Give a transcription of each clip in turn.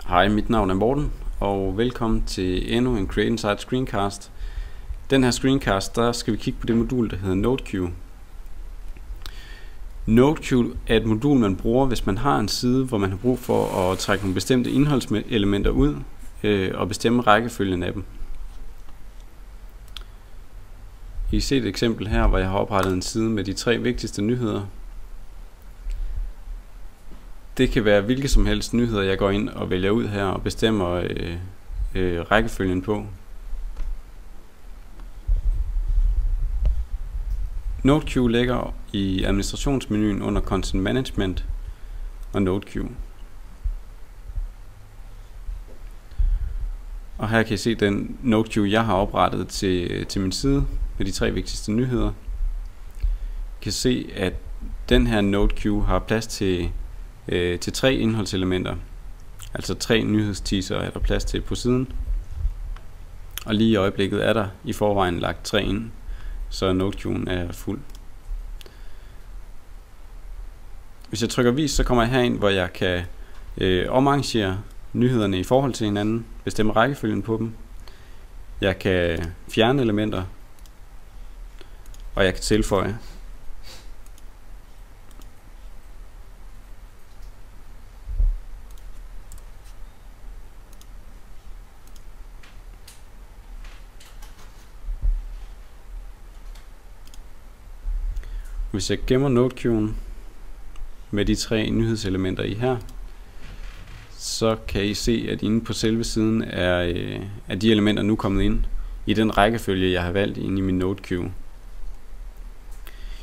Hej, mit navn er Morten, og velkommen til endnu en Create Insight screencast. Den her screencast, der skal vi kigge på det modul, der hedder NodeQueue. NodeQueue er et modul, man bruger, hvis man har en side, hvor man har brug for at trække nogle bestemte indholdselementer ud og bestemme rækkefølgen af dem. I ser et eksempel her, hvor jeg har oprettet en side med de 3 vigtigste nyheder. Det kan være hvilke som helst nyheder, jeg går ind og vælger ud her og bestemmer rækkefølgen på. NodeQueue ligger i administrationsmenuen under Content Management og NodeQueue. Og her kan I se den NodeQueue, jeg har oprettet til min side med de 3 vigtigste nyheder. I kan se, at den her NodeQueue har plads til 3 indholdselementer, altså 3 nyhedsteaser er der plads til på siden, og lige i øjeblikket er der i forvejen lagt 3 ind, så NodeQueuen er fuld. Hvis jeg trykker vis, så kommer jeg herind, hvor jeg kan omarrangere nyhederne i forhold til hinanden, bestemme rækkefølgen på dem. Jeg kan fjerne elementer, og jeg kan tilføje. Hvis jeg gemmer NodeQueuen med de 3 nyhedselementer i her, så kan I se, at inde på selve siden er de elementer nu kommet ind i den rækkefølge, jeg har valgt inde i min NodeQueue.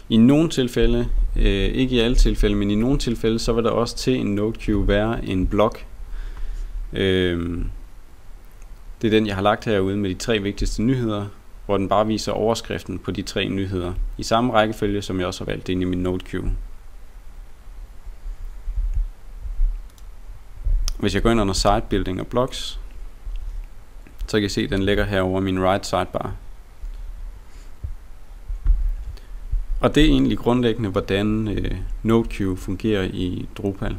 I nogle tilfælde, ikke i alle tilfælde, men i nogle tilfælde, så vil der også til en NodeQueue være en blok. Det er den, jeg har lagt herude med de 3 vigtigste nyheder, hvor den bare viser overskriften på de 3 nyheder i samme rækkefølge, som jeg også har valgt ind i min NodeQueue. Hvis jeg går ind under Site Building og Blocks, så kan I se, at den ligger herovre i min right sidebar. Og det er egentlig grundlæggende, hvordan NodeQueue fungerer i Drupal.